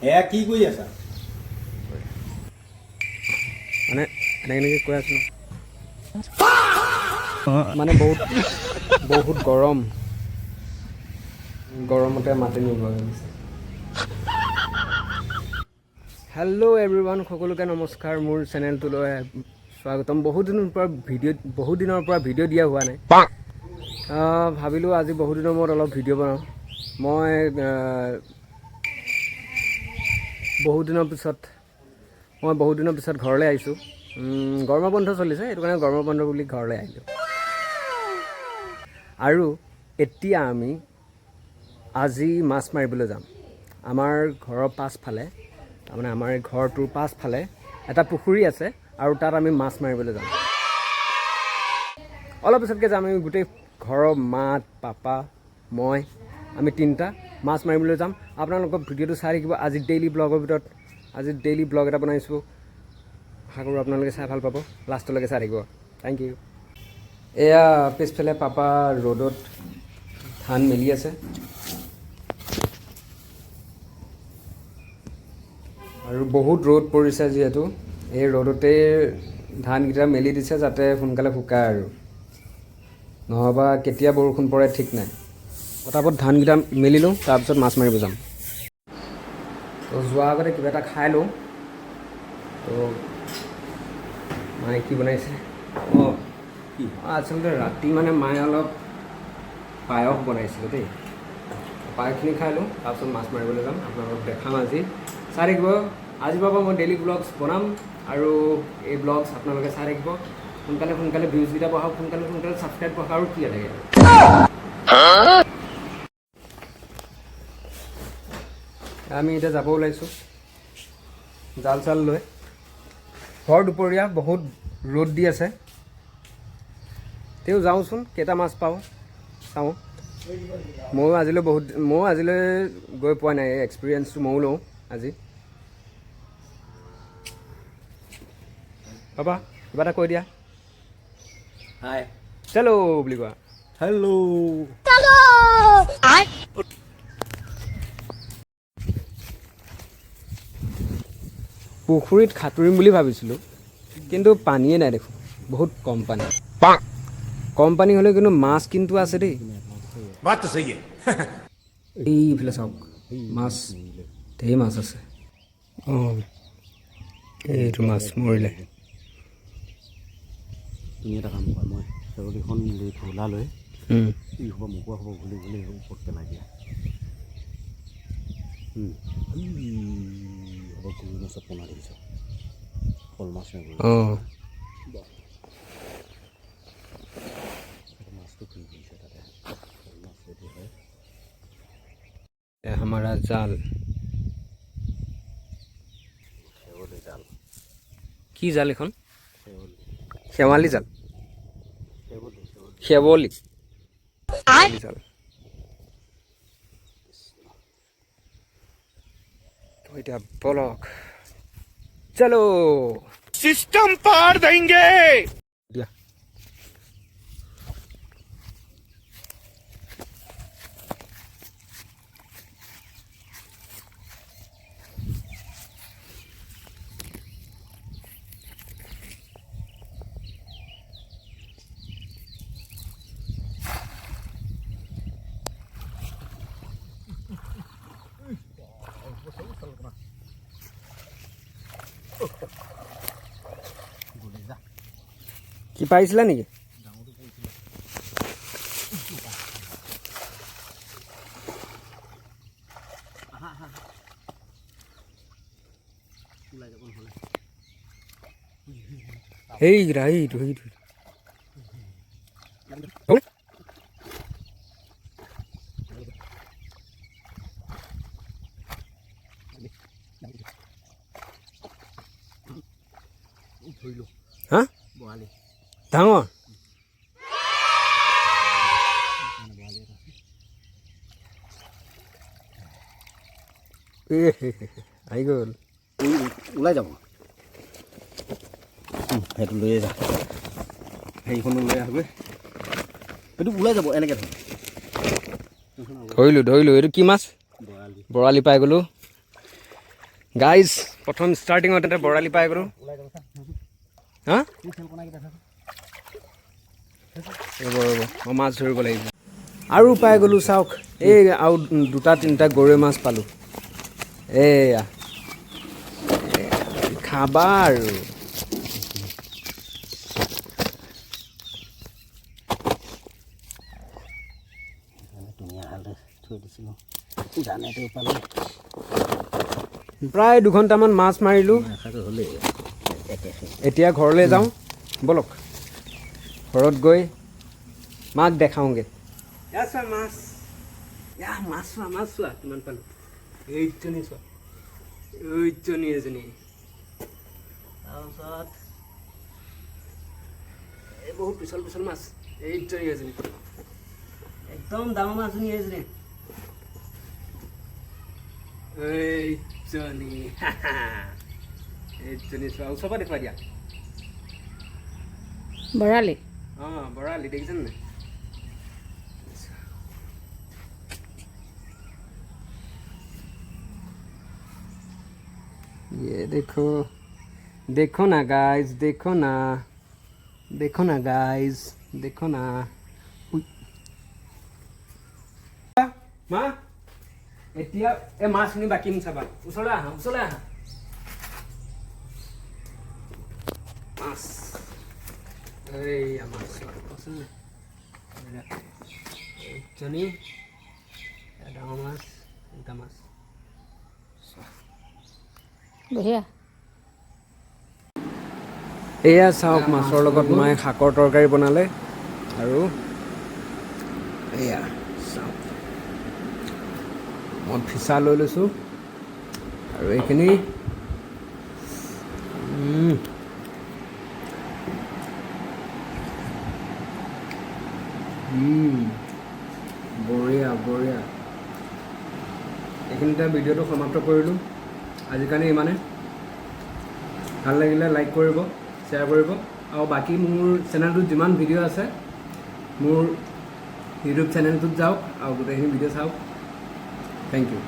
এয়া কি কৰি আছা? মানে এনেকৈ কৈ আছোঁ মানে বহুত গৰমতে মাতি নোলোৱা হৈছে। হেল্ল' এভৰিৱান, সকলোকে নমস্কাৰ। মোৰ চেনেলটোলৈ স্বাগতম। বহুত দিনৰ পৰা ভিডিঅ' দিয়া হোৱা নাই। ভাবিলোঁ আজি বহুত দিনৰ মূৰত অলপ ভিডিঅ' বনাওঁ। মই বহুত দিনৰ পিছত ঘৰলৈ আহিছোঁ। গৰমৰ বন্ধ চলিছে, সেইটো কাৰণে গৰমৰ বন্ধ বুলি ঘৰলৈ আহিলোঁ। আৰু এতিয়া আমি আজি মাছ মাৰিবলৈ যাম। আমাৰ ঘৰৰ পাছফালে, তাৰমানে আমাৰ এই ঘৰটোৰ পাছফালে এটা পুখুৰী আছে, আৰু তাত আমি মাছ মাৰিবলৈ যাম। অলপ পিছতকৈ যাম। আমি গোটেই ঘৰৰ মা, পাপা, মই, আমি তিনিটা মাছ মাৰিবলৈ যাম। আপোনালোকক ভিডিঅ'টো চাই থাকিব। আজি ডেইলি ব্লগ এটা বনাইছোঁ। আশা কৰোঁ আপোনালোকে চাই ভাল পাব। লাষ্টলৈকে চাই থাকিব। Thank you. এয়া পিছফালে পাপা ৰ'দত ধান মেলি আছে। আৰু বহুত ৰ'দ পৰিছে, যিহেতু এই ৰ'দতেই ধানকেইটা মেলি দিছে, যাতে সোনকালে শুকায় আৰু নহ'বা কেতিয়া বৰষুণ পৰে ঠিক নাই। পটাপট ধানকেইটা মেলি লওঁ, তাৰপিছত মাছ মাৰিব যাম। তো যোৱাৰ আগতে কিবা এটা খাই লওঁ। তো মায়ে কি বনাইছে? আচলতে ৰাতি মানে মায়ে অলপ পায়স বনাইছিলে দেই। পায়সখিনি খাই লওঁ, তাৰপিছত মাছ মাৰিবলৈ যাম। আপোনালোকক দেখাম আজি। চাই থাকিব। আজিৰ পৰা মই ডেইলি ব্লগছ বনাম, আৰু এই ব্লগছ আপোনালোকে চাই থাকিব। সোনকালে ভিউজকেইটা বঢ়াওক, সোনকালে ছাবস্ক্ৰাইব কৰক, আৰু কি লাগে। আমি এতিয়া যাব ওলাইছোঁ জাল চাল লৈ। ভৰ দুপৰীয়া বহুত ৰ'দ দি আছে, তেও যাওঁচোন, কেইটা মাছ পাওঁ চাওঁ। ময়ো আজিলৈ গৈ পোৱা নাই। এক্সপিৰিয়েঞ্চটো ময়ো লওঁ আজি। পাপা কিবা এটা কৈ দিয়া। হাই, চেলো বুলি কোৱা। হেল্ল'। পুখুৰীত সাঁতুৰিম বুলি ভাবিছিলোঁ, কিন্তু পানীয়ে নাই দেখোন। বহুত কম পানী হ'লেও কিন্তু মাছ কিন্তু আছে দেই। এইফালে চাওক, মাছ ধেৰ মাছ আছে। অঁ, এইটো মাছ মৰিলে। তুমি এটা কাম কৰা, মই ছাগলীখন ঢোলা লৈ ই হ'ব মোকোৱা হ'ব ঘূলি ওপৰত পেলাই দিয়া। হ'ব গৰু মাছত পোনা দেখিছ, শ'ল মাছ নে গৰু মাছটো ঘূৰি ফুৰিছে তাতে। শ'ল মাছ যদি হয়। हमारा জাল, শেৱালি জাল। কি জাল এখন? শেৱালি শেৱালি জাল। জাল। তো এতিয়া বলক, চলো सिस्टम पार देंगे। দিয়া। কি পাইছিলা নেকি? সেইটা হা ডাঙৰ আহি গ'ল। ওলাই যাব। সেইটো লৈয়ে যা, সেইখনো লৈ আহগৈ। সেইটো ওলাই যাব এনেকৈ ধৰ। ধৰিলোঁ। এইটো কি মাছ? বৰালি পাই গ'লোঁ। গাইজ প্ৰথম ষ্টাৰ্টিঙতে বৰালি পাই গ'লোঁ হা ৰ'ব মই মাছ ধৰিব লাগিব আৰু পাই গ'লোঁ চাওক এই আৰু 2-3টা গৰৈ মাছ পালোঁ এয়া খাবা আৰু তুমি আহালে থৈ দিছিলোঁ জানেতে পালোঁ প্ৰায় 2 ঘণ্টামান মাছ মাৰিলোঁ আশাটো হ'লেই এতিয়া ঘৰলৈ যাওঁ ব'লক ঘৰত গৈ মাক দেখাওঁগৈ মাছ মাছ চোৱা কিমান পালোঁ এইজনী চোৱা এইজনী এজনী তাৰপিছত এই বহুত পিছল মাছ এইজনী এজনী একদম ডাঙৰ মাছজনী এজনী এইজনী চোৱা ওচৰৰ পৰা দেখুৱাই দিয়া বৰালি অঁ বৰালি দেখিছেনে নাই ये देखो ना गाइस देखो ना गाइस देखो ना মা এতিয়া এই মাছখিনি বাকী চাবা ওচৰলৈ আহা মাছ এইয়া মাছ এইজনী ডাঙৰ মাছ দুটা মাছ বঢ়িয়া এয়া চাওক মাছৰ লগত মায়ে শাকৰ তৰকাৰী বনালে আৰু এয়া চাওক মই ফিচা লৈ লৈছোঁ আৰু এইখিনি বঢ়িয়া এইখিনিতে ভিডিঅ'টো সমাপ্ত কৰিলোঁ আজিৰ কাৰণে ইমানে ভাল লাগিলে লাইক কৰিব শ্বেয়াৰ কৰিব আৰু বাকী মোৰ চেনেলটোত যিমান ভিডিঅ' আছে মোৰ ইউটিউব চেনেলটোত যাওক আৰু গোটেইখিনি ভিডিঅ' চাওক থেংক ইউ